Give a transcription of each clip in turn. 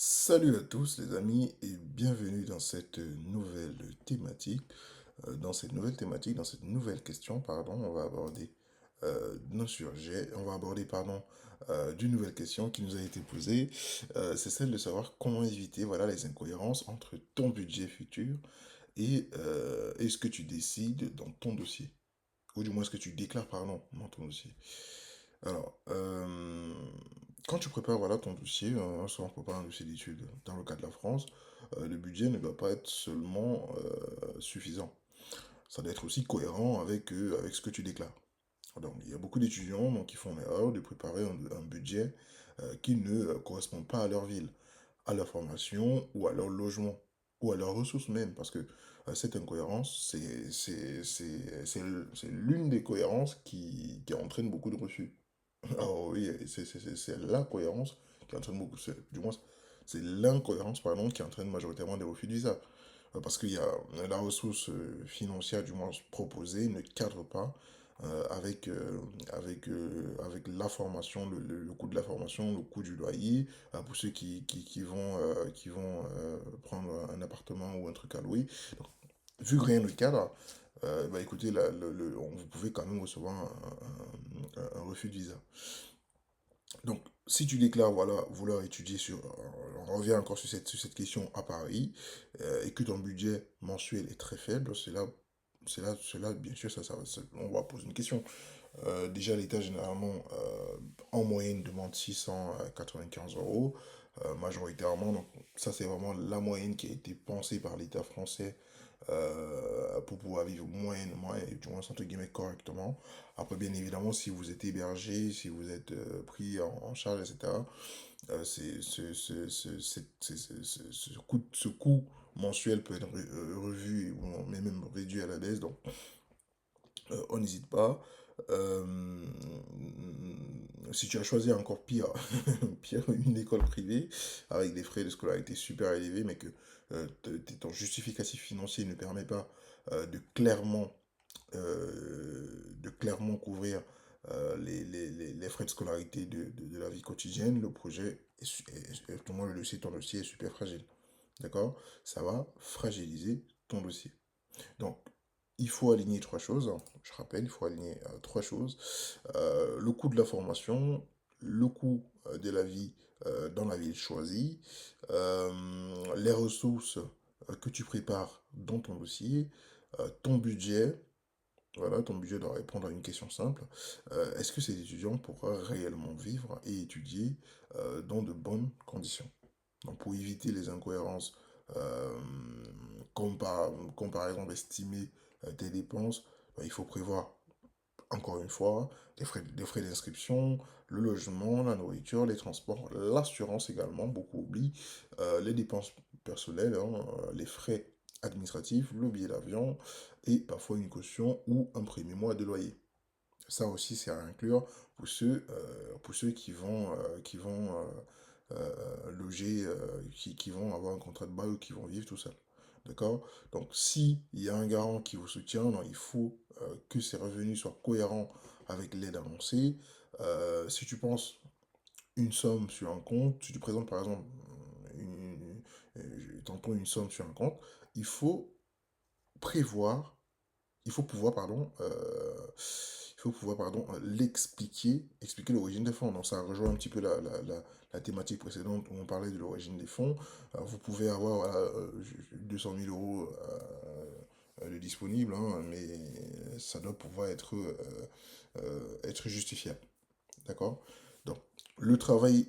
Salut à tous les amis et bienvenue dans cette nouvelle thématique. Dans cette nouvelle question, pardon, on va aborder nos sujets, on va aborder, pardon, d'une nouvelle question qui nous a été posée. C'est celle de savoir comment éviter, voilà, les incohérences entre ton budget futur et ce que tu décides dans ton dossier. Ou du moins ce que tu déclares, pardon, dans ton dossier. Alors, quand tu prépares voilà, ton dossier, soit on prépare un dossier d'études dans le cas de la France, le budget ne doit pas être seulement suffisant. Ça doit être aussi cohérent avec ce que tu déclares. Donc, il y a beaucoup d'étudiants donc, qui font l'erreur de préparer un budget qui ne correspond pas à leur ville, à leur formation ou à leur logement ou à leurs ressources même. Parce que cette incohérence, c'est l'une des cohérences qui entraîne beaucoup de refus. Oh oui, c'est la cohérence qui entraîne beaucoup, du moins, c'est l'incohérence, pardon, qui entraîne majoritairement des refus de visa. Parce qu'il y a la ressource financière, du moins proposée, ne cadre pas avec la formation, le coût de la formation, le coût du loyer, pour ceux qui vont prendre un appartement ou un truc à louer. Donc, vu que rien ne cadre, bah écoutez, vous pouvez quand même recevoir un refus de visa. Donc, si tu déclares, voilà, vouloir étudier on revient encore sur cette question à Paris, et que ton budget mensuel est très faible, bien sûr, on va poser une question. Déjà, l'État, généralement, en moyenne, demande 695 €, majoritairement. Donc, ça, c'est vraiment la moyenne qui a été pensée par l'État français pour pouvoir vivre moyennement et du moins, entre guillemets, correctement. Après, bien évidemment, si vous êtes hébergé, si vous êtes pris en charge, etc., ce coût mensuel peut être revu, mais même réduit à la baisse. Donc, on n'hésite pas. Euh, Si tu as choisi encore pire, pire, une école privée avec des frais de scolarité super élevés, mais que ton justificatif financier ne permet pas de clairement couvrir les frais de scolarité de la vie quotidienne, le projet, tout le monde le dossier, ton dossier est super fragile. D'accord? Ça va fragiliser ton dossier. Donc, il faut aligner trois choses. Je rappelle, il faut aligner trois choses. Le coût de la formation, le coût de la vie dans la ville choisie, les ressources que tu prépares dans ton dossier, ton budget. Voilà, ton budget doit répondre à une question simple. Est-ce que cet étudiant pourra réellement vivre et étudier dans de bonnes conditions? Donc, pour éviter les incohérences, euh, comme par exemple estimer tes dépenses, il faut prévoir, encore une fois, des frais d'inscription, le logement, la nourriture, les transports, l'assurance également, beaucoup oublient, les dépenses personnelles, hein, les frais administratifs, le billet d'avion et parfois une caution ou un premier mois de loyer. Ça aussi, c'est à inclure pour ceux qui vont loger, qui vont avoir un contrat de bail ou qui vont vivre tout seul. D'accord? Donc, si il y a un garant qui vous soutient, donc il faut que ces revenus soient cohérents avec l'aide annoncée. Si tu penses une somme sur un compte, si tu présentes par exemple une somme sur un compte, il faut prévoir il faut pouvoir, pardon, expliquer l'origine des fonds. Donc ça rejoint un petit peu la thématique précédente où on parlait de l'origine des fonds. Vous pouvez avoir voilà, 200 000 euros de disponibles, hein, mais ça doit pouvoir être justifiable. D'accord? Donc, le travail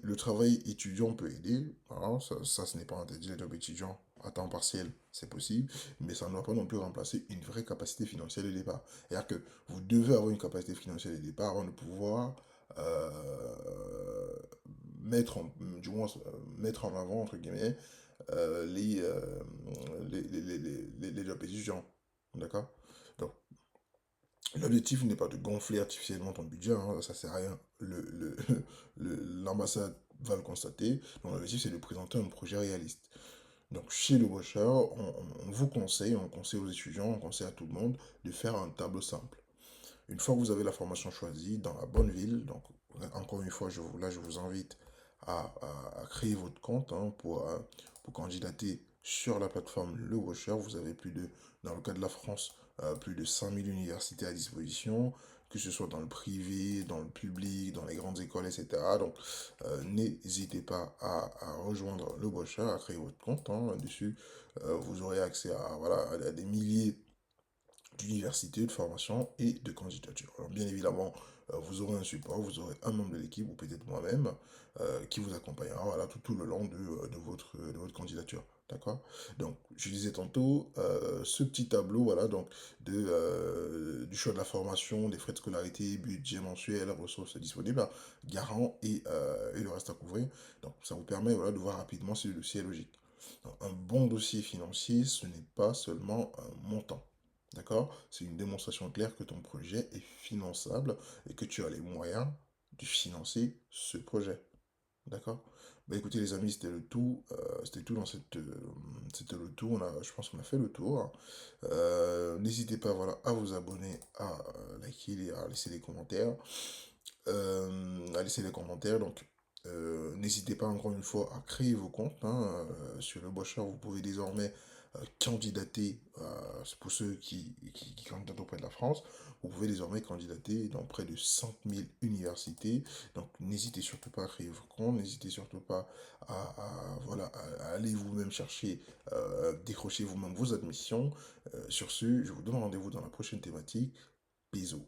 étudiant peut aider. Voilà, ce n'est pas interdit, les jobs étudiants à temps partiel, c'est possible, mais ça ne doit pas non plus remplacer une vraie capacité financière de départ. C'est-à-dire que vous devez avoir une capacité financière de départ avant de pouvoir mettre du moins, mettre en avant, entre guillemets, euh, les, euh, les jobs étudiants. D'accord? Donc, l'objectif n'est pas de gonfler artificiellement ton budget, hein, ça sert à rien. L'ambassade va le constater. Donc l'objectif c'est de présenter un projet réaliste. Donc chez le Washer, on vous conseille, on conseille aux étudiants, on conseille à tout le monde de faire un tableau simple. Une fois que vous avez la formation choisie dans la bonne ville, donc encore une fois, là je vous invite à créer votre compte hein, pour candidater sur la plateforme Le Washer. Vous avez dans le cas de la France, plus de 5000 universités à disposition, que ce soit dans le privé, dans le public, dans les grandes écoles, etc. Donc, n'hésitez pas à rejoindre Le Washer, à créer votre compte hein, dessus. Vous aurez accès voilà, à des milliers d'université, de formation et de candidature. Alors, bien évidemment, vous aurez un support, vous aurez un membre de l'équipe, ou peut-être moi-même, qui vous accompagnera voilà, tout le long de votre candidature. D'accord. Donc, je disais tantôt, ce petit tableau, voilà, donc, du choix de la formation, des frais de scolarité, budget mensuel, ressources disponibles, hein, garant et le reste à couvrir. Donc, ça vous permet voilà, de voir rapidement si le dossier est logique. Donc, un bon dossier financier, ce n'est pas seulement un montant. D'accord? C'est une démonstration claire que ton projet est finançable et que tu as les moyens de financer ce projet. D'accord? Bah écoutez les amis, c'était tout dans c'était le tour, je pense qu'on a fait le tour. N'hésitez pas voilà, à vous abonner, à liker et à laisser des commentaires. Donc, n'hésitez pas encore une fois à créer vos comptes. Hein, sur le Bosher, vous pouvez désormais candidater, pour ceux qui candidatent auprès de la France, vous pouvez désormais candidater dans près de 5000 universités. Donc, n'hésitez surtout pas à créer vos comptes, n'hésitez surtout pas voilà, à aller vous-même chercher, décrocher vous-même vos admissions. Sur ce, je vous donne rendez-vous dans la prochaine thématique. Bisous.